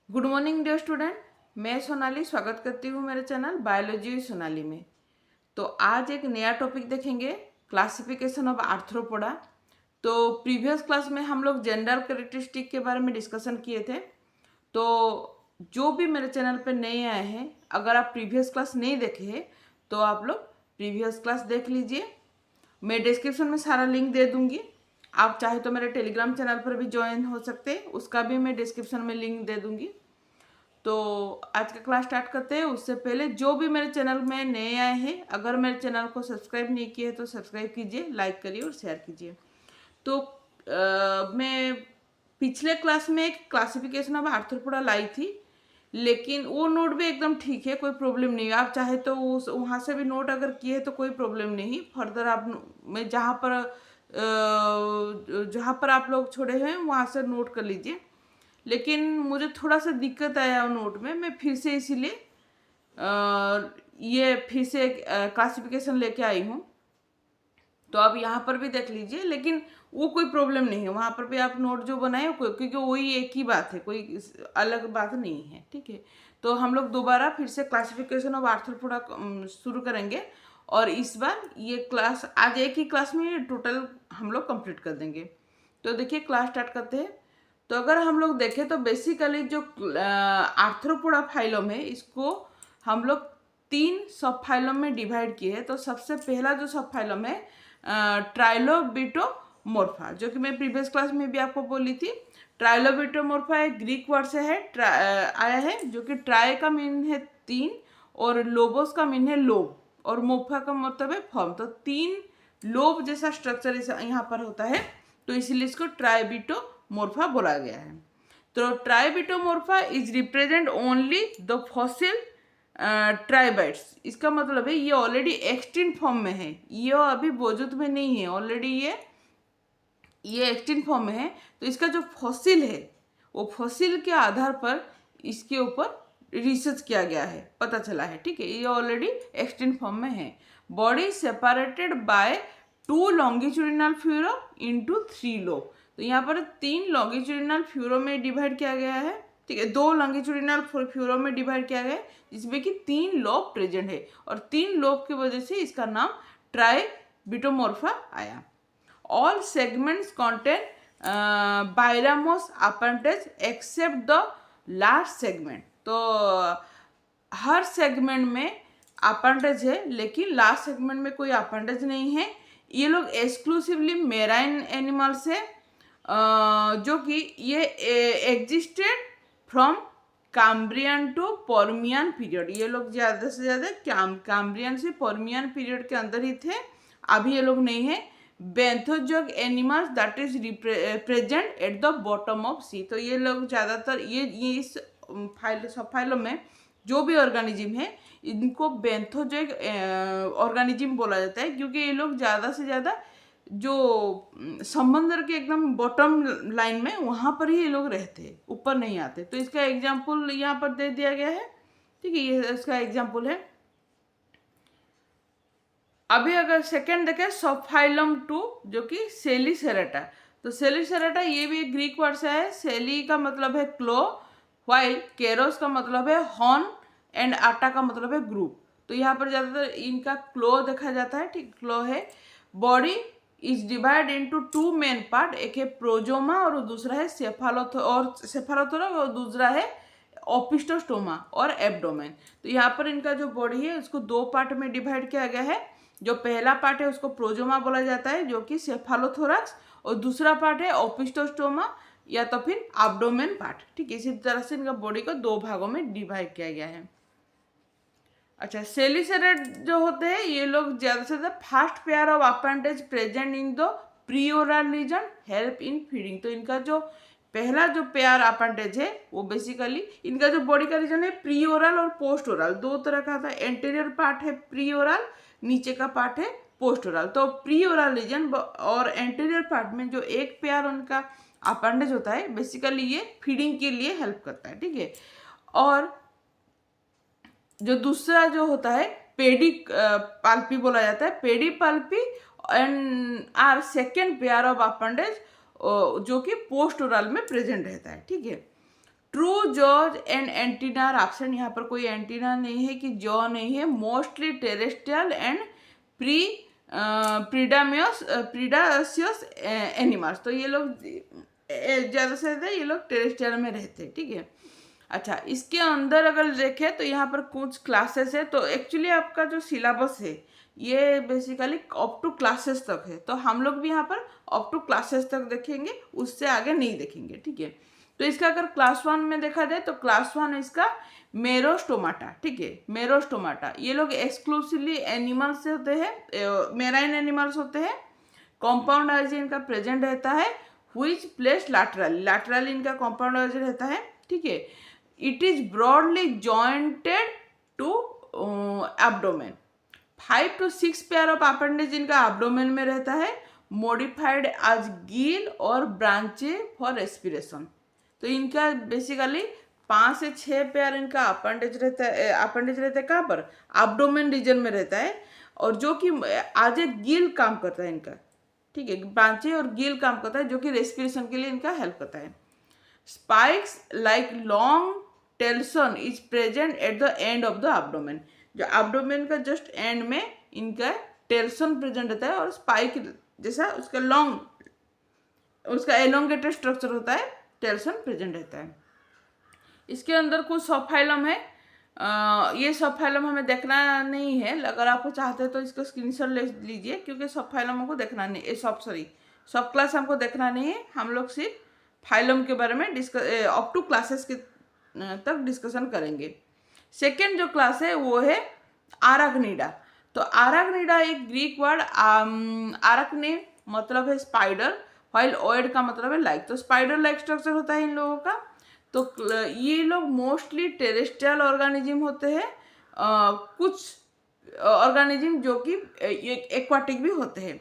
Good morning dear student. मैं सोनाली स्वागत करती हूँ मेरे चैनल बायोलॉजी सोनाली में। तो आज एक नया टॉपिक देखेंगे, क्लासिफिकेशन ऑफ आर्थ्रोपोडा। तो प्रीवियस क्लास में हम लोग जनरल कैरेक्टरिस्टिक के बारे में डिस्कशन किए थे। तो जो भी मेरे चैनल पर नए आए हैं, अगर आप प्रीवियस क्लास नहीं देखे हैं तो आप लोग प्रीवियस क्लास देख लीजिए। मैं डिस्क्रिप्शन में सारा लिंक दे दूंगी। आप चाहे तो मेरे टेलीग्राम चैनल पर भी ज्वाइन हो सकते हैं, उसका भी मैं डिस्क्रिप्शन में लिंक दे दूंगी। तो आज का क्लास स्टार्ट करते हैं। उससे पहले जो भी मेरे चैनल में नए आए हैं, अगर मेरे चैनल को सब्सक्राइब नहीं किए तो सब्सक्राइब कीजिए, लाइक करिए और शेयर कीजिए। तो मैं पिछले क्लास में एक क्लासिफिकेशन ऑफ आर्थ्रोपोडा लाई थी, लेकिन वो नोट भी एकदम ठीक है, कोई प्रॉब्लम नहीं है। आप चाहे तो उस वहाँ से भी नोट अगर किए तो कोई प्रॉब्लम नहीं। फर्दर आप मैं जहाँ पर आप लोग छोड़े हैं वहाँ से नोट कर लीजिए। लेकिन मुझे थोड़ा सा दिक्कत आया नोट में, मैं फिर से इसीलिए ये फिर से क्लासिफिकेशन लेके आई हूँ। तो आप यहाँ पर भी देख लीजिए, लेकिन वो कोई प्रॉब्लम नहीं है। वहाँ पर भी आप नोट जो बनाए हो क्योंकि वही एक ही बात है, कोई अलग बात नहीं है, ठीक है। तो हम लोग दोबारा फिर से क्लासिफिकेशन ऑफ आर्थ्रोपोडा शुरू करेंगे, और इस बार ये क्लास आज एक ही क्लास में टोटल हम लोग कंप्लीट कर देंगे। तो देखिए क्लास स्टार्ट करते हैं। तो अगर हम लोग देखें तो बेसिकली जो आर्थ्रोपोडा फाइलम है, इसको हम लोग 3 सब फाइलम में डिवाइड किए हैं। तो सबसे पहला जो सब फाइलम है ट्राइलोबिटोमोर्फा, जो कि मैं प्रीवियस क्लास में भी आपको बोली थी। ट्राइलोबिटोमोर्फा एक ग्रीक वर्ड से है आया है, जो कि ट्राई का मीन है 3 और लोबोस का मीन है लोब, और मोर्फा का मतलब है फॉर्म। तो 3 लोब जैसा स्ट्रक्चर यहाँ पर होता है, तो इसीलिए इसको ट्राइबिटोमोर्फा बोला गया है। तो trilobitomorpha is represent only the fossil trilobites. इसका मतलब है ये ऑलरेडी एक्सटिंक्ट फॉर्म में है, ये अभी वजूद में नहीं है, ऑलरेडी ये एक्सटिंक्ट फॉर्म में है। तो इसका जो फॉसिल है, वो फॉसिल के आधार पर इसके ऊपर रिसर्च किया गया है, पता चला है, ठीक है। ये ऑलरेडी एक्सटिंक्ट फॉर्म में है। Body separated by 2 longitudinal furrow into 3 lobe. तो यहाँ पर 3 लॉन्गिट्यूडिनल फ्यूरो में डिवाइड किया गया है, ठीक है। 2 लॉन्गिट्यूडिनल फ्यूरो में डिवाइड किया गया है, जिसमें कि 3 लोब प्रेजेंट है, और 3 लोब की वजह से इसका नाम ट्राइबिटोमोर्फा आया। All segments contain biramous appendage except the last segment. तो हर सेगमेंट में अपेंडेज है, लेकिन लास्ट सेगमेंट में कोई अपेंडेज नहीं है। ये लोग एक्सक्लूसिवली मेराइन एनिमल्स है, जो कि ये existed from Cambrian to Permian period. ये लोग ज़्यादा से ज़्यादा कैम्ब्रियन से पर्मियन पीरियड के अंदर ही थे, अभी ये लोग नहीं है। Benthozoic animals that is present at the bottom of sea. तो ये लोग ज़्यादातर ये इस सब फाइलों में जो भी ऑर्गेनिज्म है, इनको बेंथोजोग ऑर्गेनिज्म बोला जाता है, क्योंकि ये लोग ज़्यादा से ज़्यादा जो समंदर के एकदम बॉटम लाइन में वहाँ पर ही ये लोग रहते हैं, ऊपर नहीं आते। तो इसका एग्जाम्पल यहाँ पर दे दिया गया है, ठीक है। ये इसका एग्जाम्पल है। अभी अगर सेकेंड देखें सब फाइलम 2, जो कि सेलिसेरेटा। तो सेलिसेरेटा ये भी एक ग्रीक वर्ड से है। सेली का मतलब है क्लो, वाइल केरोस का मतलब है हॉर्न, एंड आटा का मतलब है ग्रुप। तो यहाँ पर ज़्यादातर इनका क्लो देखा जाता है, ठीक, क्लो है। Body is divide into 2 main part, एक है प्रोजोमा और दूसरा है सेफालोथोरा और दूसरा है ओपिस्टोस्टोमा और एब्डोमेन। तो यहाँ पर इनका जो बॉडी है उसको 2 पार्ट में डिवाइड किया गया है। जो पहला पार्ट है उसको प्रोजोमा बोला जाता है, जो कि सेफालोथोरैक्स, और दूसरा पार्ट है ओपिस्टोस्टोमा या तो फिर एब्डोमेन पार्ट, ठीक है। इसी तरह से इनका बॉडी को 2 भागों में डिवाइड किया गया है। अच्छा, सेलिसेरेट जो होते हैं ये लोग ज़्यादा से ज़्यादा first pair of appendage present in the preoral region help in feeding. तो इनका जो पहला जो पेयर अपेंडेज है वो बेसिकली इनका जो बॉडी का रीजन है प्रीओरल और पोस्ट ओरल, 2 तरह का था। एंटीरियर पार्ट है प्रीओरल, नीचे का पार्ट है पोस्ट ओरल। तो प्रीओरल रीजन और एंटीरियर पार्ट में जो एक पेयर उनका अपेंडेज होता है, बेसिकली ये फीडिंग के लिए हेल्प करता है, ठीक है। और जो दूसरा जो होता है पेडी पाल्पी बोला जाता है। Pedipalpi and are second pair of appendage, जो कि पोस्ट ओरल में प्रेजेंट रहता है, ठीक है। True jaws and antenna are absent. यहाँ पर कोई एंटीना नहीं है कि जॉ नहीं है। Mostly terrestrial and pre predacious animals. तो ये लोग ज़्यादा से ज़्यादा ये लोग टेरेस्ट्रियल में रहते हैं, ठीक है। अच्छा, इसके अंदर अगर देखें तो यहाँ पर कुछ क्लासेस है। तो एक्चुअली आपका जो सिलेबस है ये बेसिकली अप टू क्लासेस तक है, तो हम लोग भी यहाँ पर अप टू क्लासेस तक देखेंगे, उससे आगे नहीं देखेंगे, ठीक है। तो इसका अगर क्लास 1 में देखा जाए तो क्लास 1 इसका मेरोस्टोमाटा, ठीक है। मेरोस्टोमाटा ये लोग एक्सक्लूसिवली एनिमल्स से होते हैं, मेराइन एनिमल्स होते हैं। कॉम्पाउंड आइज इनका प्रेजेंट रहता है, व्हिच प्लेस लैटरली इनका कॉम्पाउंड आइज रहता है, ठीक है। It is broadly jointed to abdomen. 5 to 6 pair of appendage इनका एब्डोमेन में रहता है, मॉडिफाइड एज गिल और ब्रांचे फॉर रेस्पिरेशन। तो इनका बेसिकली 5 से 6 पेयर इनका अपेंडेज रहता है कहाँ पर, एब्डोमेन रीजन में रहता है, और जो कि आज एक गिल काम करता है इनका, ठीक है। ब्रांचे और गिल काम करता है जो कि रेस्पिरेशन के लिए इनका हेल्प करता है। Spikes like long telson is present at the end of the abdomen. जो एब्डोमेन का जस्ट एंड में इनका टेल्सन प्रेजेंट रहता है, और स्पाइक जैसा उसका लॉन्ग, उसका एलोंगेटेड स्ट्रक्चर होता है, टेल्सन प्रेजेंट रहता है। इसके अंदर कुछ सबफाइलम है। ये सबफाइलम हमें देखना नहीं है, अगर आपको चाहते हैं तो इसका स्क्रीनशॉट ले लीजिए, क्योंकि सबफाइलम हमको देखना नहीं है, सब क्लास हमको देखना नहीं है। हम लोग सिर्फ फाइलम के बारे में अप टू क्लासेस के तक डिस्कशन करेंगे। सेकेंड जो क्लास है वो है आराक्निडा। तो आराक्निडा एक ग्रीक वर्ड, आराक्ने मतलब है स्पाइडर, व्हाइल ओएड का मतलब है लाइक। तो स्पाइडर लाइक स्ट्रक्चर होता है इन लोगों का। तो ये लोग मोस्टली टेरेस्ट्रियल ऑर्गेनिज्म होते हैं, कुछ ऑर्गेनिज्म जो कि एक्वाटिक भी होते हैं।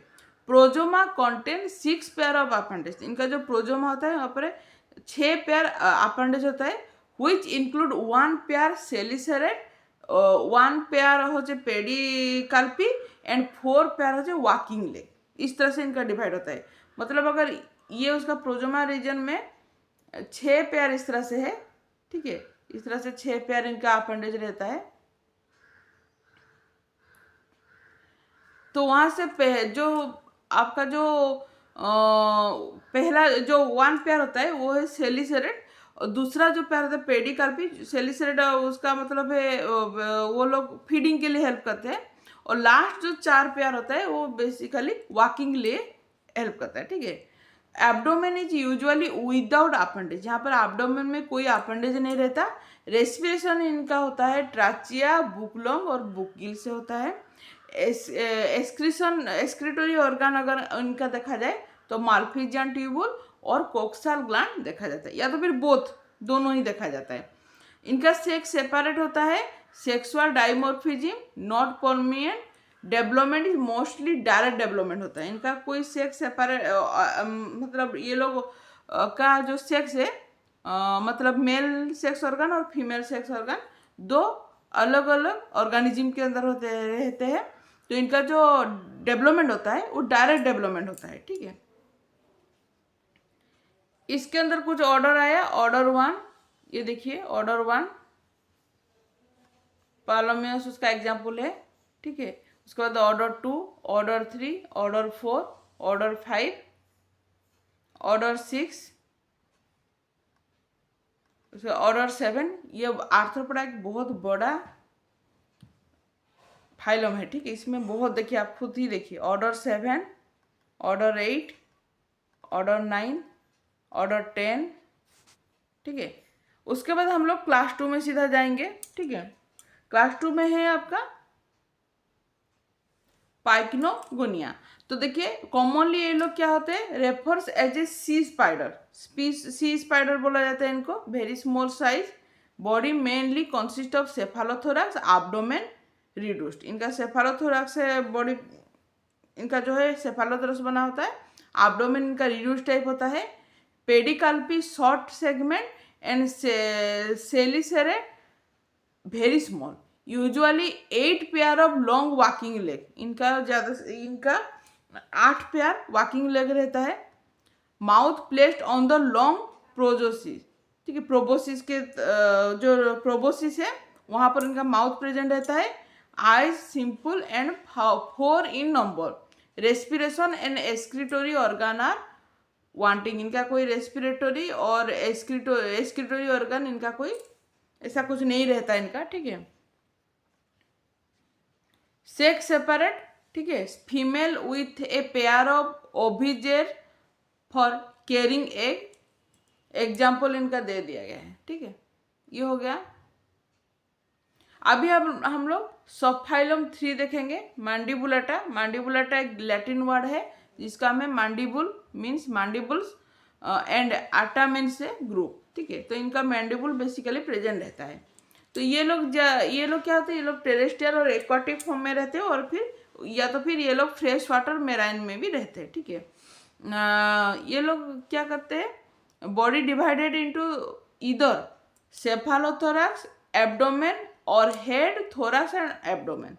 प्रोजोमा कंटेन 6 पेयर ऑफ अपेंडेज। इनका जो प्रोजोमा होता है वहाँ पर 6 पेयर अपेंडेज होता है, which include 1 pair सेलिसेरेट, 1 पेयर होचे पेडिकाल्पी एंड 4 पेयर होचे वॉकिंग लेग। इस तरह से इनका डिवाइड होता है। मतलब अगर ये उसका प्रोजोमा रीजन में 6 पेयर इस तरह से है, ठीक है, इस तरह से 6 पेयर इनका अपेंडेज रहता है। तो वहाँ से जो आपका जो पहला जो 1 पेयर होता है वो है सेलिसेरेट, और दूसरा जो पेयर होता है पेडिकार्पी। सेलिसेरेट उसका मतलब है वो लोग फीडिंग के लिए हेल्प करते हैं, और लास्ट जो 4 पेयर होता है वो बेसिकली वॉकिंग लिए हेल्प करता है, ठीक है। Abdomen is usually without appendage. यहाँ पर एब्डोमेन में कोई अपेंडेज नहीं रहता। रेस्पिरेशन इनका होता है ट्राचिया, बुकलोंग और बुकगिल से होता है। एक्सक्रीटरी ऑर्गन अगर इनका देखा जाए तो माल्फिजियन ट्यूबुल और कोक्साल ग्लैंड देखा जाता है, या तो फिर बोथ, दोनों ही देखा जाता है। इनका सेक्स सेपरेट होता है, sexual dimorphism not permanent, development is mostly direct development होता है। इनका कोई सेक्स सेपरेट मतलब ये लोग का जो सेक्स है मतलब मेल सेक्स ऑर्गन और फीमेल सेक्स ऑर्गन दो अलग अलग ऑर्गेनिज्म के अंदर रहते हैं। तो इनका जो डेवलपमेंट होता है वो डायरेक्ट डेवलपमेंट होता है, ठीक है। इसके अंदर कुछ ऑर्डर आया। ऑर्डर 1, ये देखिए ऑर्डर 1 पालोमियस उसका एग्जाम्पल है, ठीक है। उसके बाद order 2, order 3, order 4, order 5, order 6, उसका ऑर्डर 7। ये आर्थ्रोपोडा एक बहुत बड़ा फाइलम है, ठीक है। इसमें बहुत, देखिए आप खुद ही देखिए, ऑर्डर 7, ऑर्डर 8, ऑर्डर 9, ऑर्डर 10, ठीक है। उसके बाद हम लोग क्लास 2 में सीधा जाएंगे, ठीक है। क्लास 2 में है आपका पाइक्नोगोनिया। तो देखिए कॉमनली ये लोग क्या होते हैं, refers as a sea spider. Sea spider बोला जाता है इनको। Very small size, body mainly consist of cephalothorax, abdomen reduced. इनका सेफालोथोरैक्स है बॉडी, इनका जो है सेफालोथोरैक्स बना होता है, एब्डोमेन इनका रिड्यूस्ड टाइप होता है। Pedipalpi short segment and chelicerae very small, usually 8 pair of long walking leg. इनका 8 पेयर वॉकिंग लेग रहता है। Mouth placed on the long proboscis, ठीक है। प्रोबोसिस के जो प्रोबोसिस है वहाँ पर इनका माउथ प्रेजेंट रहता है, eyes simple and 4 in number. Respiration and excretory organ are wanting, इनका कोई रेस्पिरेटरी और एक्सक्रीटोरी ऑर्गन इनका कोई ऐसा कुछ नहीं रहता इनका, ठीक है। सेक्स सेपरेट, ठीक है। Female with a pair of oviger for carrying egg, example इनका दे दिया गया है, ठीक है। ये हो गया। अभी अब हम लोग सबफाइलम 3 देखेंगे। मैंडिबुलाटा, मैंडिबुलाटा एक लैटिन वर्ड है जिसका हमें मैंडिबुल मीन्स मैंडिबुल्स एंड आटा मीन्स से ग्रुप, ठीक है। तो इनका मैंडिबुल बेसिकली प्रेजेंट रहता है। तो ये लोग क्या होते हैं, ये लोग टेरेस्ट्रियल और एक्वाटिक फॉर्म में रहते हैं, और फिर या तो फिर ये लोग फ्रेश वाटर मेराइन में भी रहते हैं, ठीक है। ये लोग क्या करते हैं, body divided into either cephalothorax, abdomen और हेड, थोरैक्स एंड एब्डोमेन,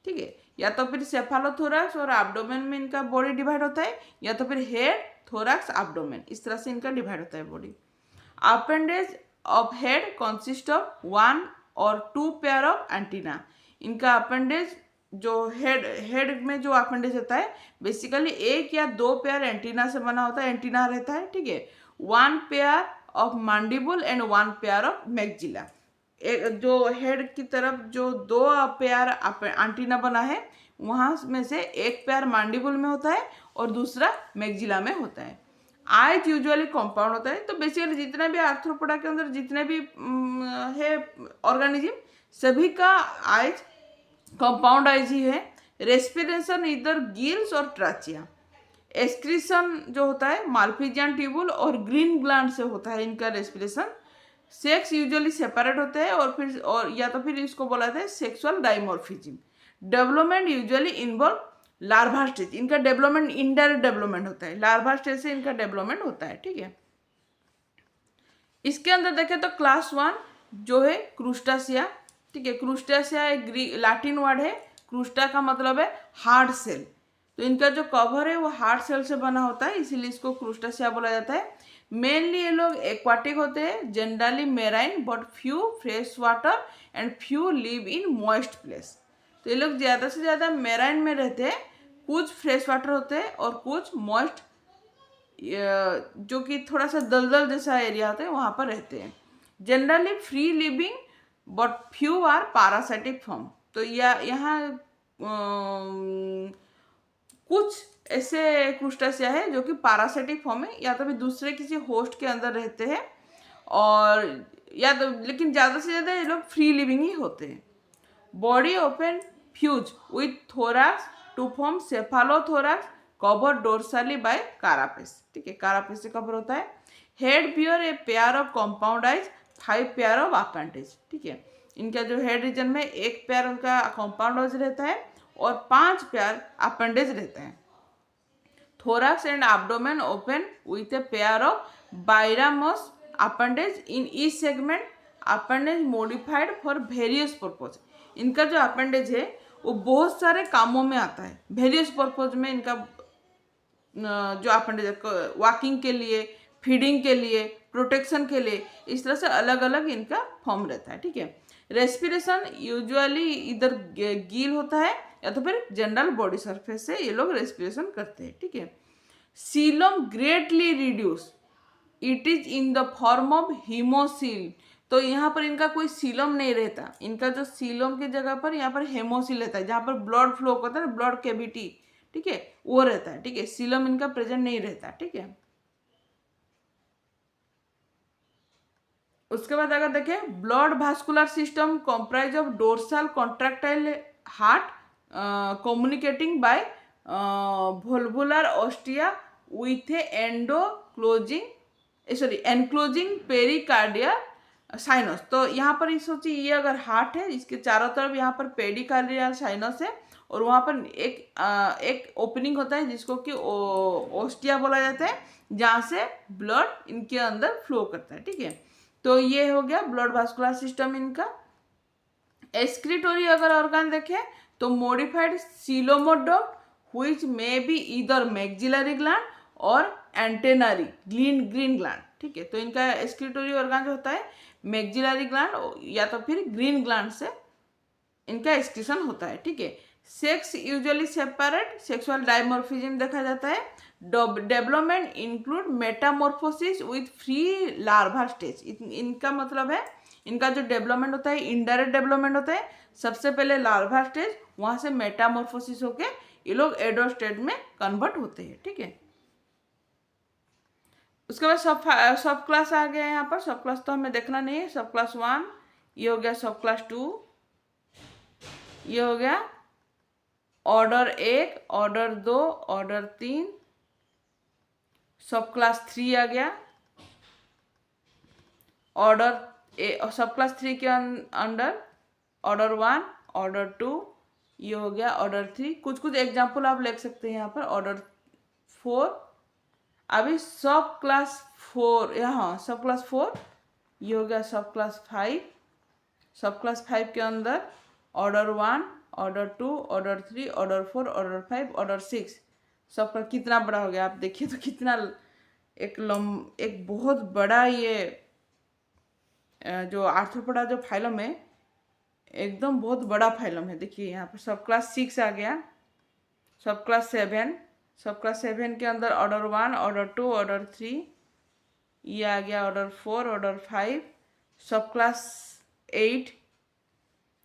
ठीक है। या तो फिर सेफालोथोरैक्स और एब्डोमेन में इनका बॉडी डिवाइड होता है, या तो फिर हेड, थोरैक्स, एब्डोमेन, इस तरह से इनका डिवाइड होता है body. Appendage of head consist of 1 और 2 पेयर ऑफ एंटीना। इनका अपेंडेज जो हेड में जो अपेंडेज होता है बेसिकली 1 या 2 पेयर एंटीना से बना होता है, एंटीना रहता है, ठीक है। 1 pair of mandible and 1 pair of maxilla. जो हेड की तरफ जो 2 पेयर एंटीना बना है वहाँ में से एक पेयर मैंडिबल में होता है और दूसरा मैक्सिला में होता है। आइज यूजुअली कंपाउंड होता है। तो बेसिकली जितना भी आर्थ्रोपोडा के अंदर जितने भी है ऑर्गेनिज्म, सभी का आइज कंपाउंड आइज ही है। रेस्पिरेशन इधर गिल्स और ट्राचिया। एक्सक्रीशन जो होता है माल्फिजियन ट्यूबुल और ग्रीन ग्लैंड से होता है इनका रेस्पिरेशन। सेक्स यूजुअली सेपरेट होते हैं और या तो फिर इसको बोला जाता है sexual dimorphism. Development usually involve larva stage. इनका डेवलपमेंट इनडायरेक्ट डेवलपमेंट होता है, लार्वा स्टेज से इनका डेवलपमेंट होता है, ठीक है। इसके अंदर देखें तो क्लास 1 जो है क्रूस्टासिया, ठीक है। क्रूस्टासिया एक लैटिन वर्ड है। क्रूस्टा का मतलब है हार्ड सेल। तो इनका जो कवर है वो हार्ड सेल से बना होता है, इसीलिए इसको क्रूस्टासिया बोला जाता है। मेनली ये लोग एक्वाटिक होते हैं, generally marine, but few fresh water and few live in moist place. तो ये लोग ज़्यादा से ज़्यादा मेराइन में रहते हैं, कुछ फ्रेश वाटर होते हैं और कुछ मॉइस्ट जो कि थोड़ा सा दलदल जैसा एरिया होता है वहाँ पर रहते हैं। Generally free living but few are parasitic form. तो यहाँ कुछ ऐसे क्रूस्टासिया है जो कि पैरासाइटिक फॉर्म है, या तो भी दूसरे किसी होस्ट के अंदर रहते हैं, और या तो लेकिन ज़्यादा से ज़्यादा ये लोग फ्री लिविंग ही होते हैं। Body open fuse with thorax to form cephalothorax cover dorsally by carapace, ठीक है। कारापेस से कवर होता है। Head bear a pair of compound eyes, 5 pair of appendage, ठीक है। इनका जो हेड रीजन में 1 पेयर उनका कंपाउंड आइज रहता है और 5 पेयर अपेंडेज रहता है। Thorax and abdomen open with a pair of biramous appendage in each segment, appendage modified for various purpose. इनका जो अपेंडेज है वो बहुत सारे कामों में आता है, वेरियस पर्पज में इनका जो अपेंडेज है, वॉकिंग के लिए, फीडिंग के लिए, प्रोटेक्शन के लिए, इस तरह से अलग अलग इनका फॉर्म रहता है, ठीक है। रेस्पिरेशन यूजुअली इधर गील होता है या तो फिर जनरल बॉडी सरफेस से ये लोग रेस्पिरेशन करते हैं, ठीक है। Coelom greatly reduce, it is in the form of haemocoel. तो यहाँ पर इनका कोई सीलम नहीं रहता, इनका जो सीलम की जगह पर यहाँ पर हेमोसील रहता है, जहाँ पर ब्लड फ्लो होता है, ब्लड कैविटी, ठीक है, वो रहता है, ठीक है। सीलम इनका प्रेजेंट नहीं रहता, ठीक है। उसके बाद अगर देखें blood vascular system comprise of dorsal contractile heart communicating by valvular ostia with enclosing pericardial sinus. तो यहाँ पर सोचिए ये अगर हार्ट है, इसके चारों तरफ यहाँ पर पेरिकार्डियल साइनस है और वहाँ पर एक ओपनिंग होता है जिसको कि ओस्टिया बोला जाता है, जहाँ से ब्लड इनके अंदर फ्लो करता है, ठीक है। तो ये हो गया ब्लड वास्कुलर सिस्टम इनका। एक्सक्रीटोरी अगर ऑर्गन देखें तो modified coelomoduct which may be either maxillary gland और एंटेनरी ग्रीन ग्लैंड, ठीक है। तो इनका एक्सक्रीटोरी ऑर्गन जो होता है मैक्सिलरी ग्लैंड या तो फिर ग्रीन ग्लैंड से इनका एक्सक्रीशन होता है, ठीक है। Sex usually separate, sexual dimorphism देखा जाता है। Development include Metamorphosis with free larva stage. इनका मतलब है इनका जो डेवलपमेंट होता है इनडायरेक्ट डेवलपमेंट होता है। सबसे पहले लार्वा स्टेज, वहां से मेटामॉर्फोसिस होके ये लोग एडल्ट स्टेज में कन्वर्ट होते हैं, ठीक है। उसके बाद सब क्लास आ गया है। यहाँ पर सब क्लास तो हमें देखना नहीं है। सब क्लास 1 ये हो गया, सब क्लास 2 ये हो गया, ऑर्डर 1, ऑर्डर 2, ऑर्डर 3, सब क्लास 3 आ गया, ऑर्डर सब क्लास 3 के अंडर ऑर्डर 1, ऑर्डर 2 ये हो गया, ऑर्डर 3। कुछ कुछ एग्जाम्पल आप लिख सकते हैं यहाँ पर। ऑर्डर 4, अभी सब क्लास 4, यहाँ सब क्लास 4 ये हो गया, सब क्लास 5, सब क्लास 5 के अंदर order 1, order 2, order 3, order 4, order 5, order 6। सब का कितना बड़ा हो गया आप देखिए तो कितना एक बहुत बड़ा ये जो आर्थ्रोपोडा जो फाइलम है एकदम बहुत बड़ा फाइलम है। देखिए यहाँ पर सब क्लास 6 आ गया, सब क्लास 7, सब क्लास 7 के अंदर ऑर्डर 1, ऑर्डर 2, ऑर्डर 3 ये आ गया, ऑर्डर 4, ऑर्डर 5, सब क्लास 8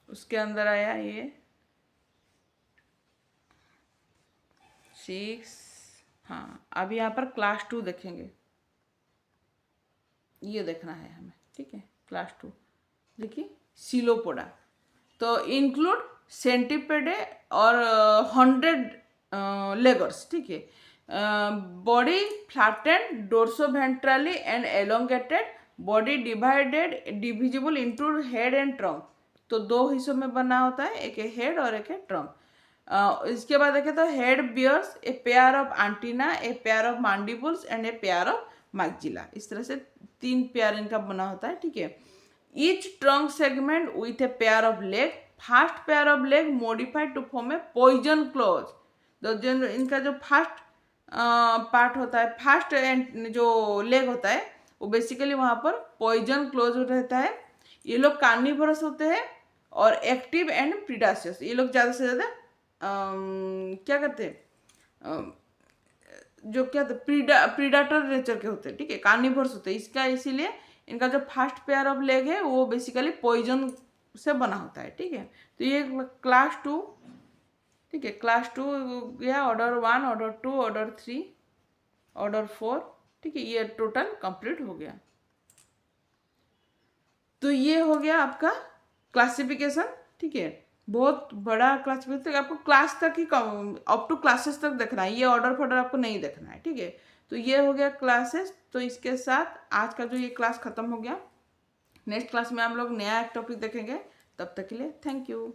उसके अंदर आया ये 6। हाँ, अभी यहाँ पर क्लास 2 देखेंगे, ये देखना है हमें, ठीक है। क्लास 2 देखिए सिलोपोडा, तो इंक्लूड सेंटीपेडे और 100 लेगर्स, ठीक है। Body flattened, dorsoventrally and elongated, body divisible into head and trunk. तो 2 हिस्सों में बना होता है, एक है हेड और एक है ट्रंक। इसके बाद देखें तो head bears a pair of antenna, a pair of mandibles and a pair of maxilla. इस तरह से 3 पेयर इनका बना होता है, ठीक है। Each trunk segment with a pair of leg, first pair of leg modified to form a poison close. तो जो इनका जो फर्स्ट पार्ट होता है, फर्स्ट जो लेग होता है वो बेसिकली वहाँ पर पॉइजन क्लोज रहता है। ये लोग कार्निवोरस होते हैं और एक्टिव एंड प्रीडाशियस। ये लोग ज़्यादा से ज़्यादा क्या करते हैं, जो क्या प्रीडाटर नेचर के होते हैं, ठीक है, कार्निवोरस होते हैं। इसका इसीलिए इनका जो फर्स्ट पेयर ऑफ लेग है वो बेसिकली पॉइजन से बना होता है, ठीक है। तो ये क्लास 2, ठीक है, क्लास 2 गया, ऑर्डर 1, ऑर्डर 2, ऑर्डर 3, ऑर्डर 4, ठीक है। ये टोटल कंप्लीट हो गया। तो ये हो गया आपका क्लासिफिकेशन, ठीक है। बहुत बड़ा क्लासिफिकेशन, आपको क्लास तक ही अप टू क्लासेस तक देखना है, ये ऑर्डर फॉर्डर आपको नहीं देखना है, ठीक है। तो ये हो गया क्लासेस। तो इसके साथ आज का जो ये क्लास खत्म हो गया। नेक्स्ट क्लास में हम लोग नया एक टॉपिक देखेंगे। तब तक के लिए थैंक यू।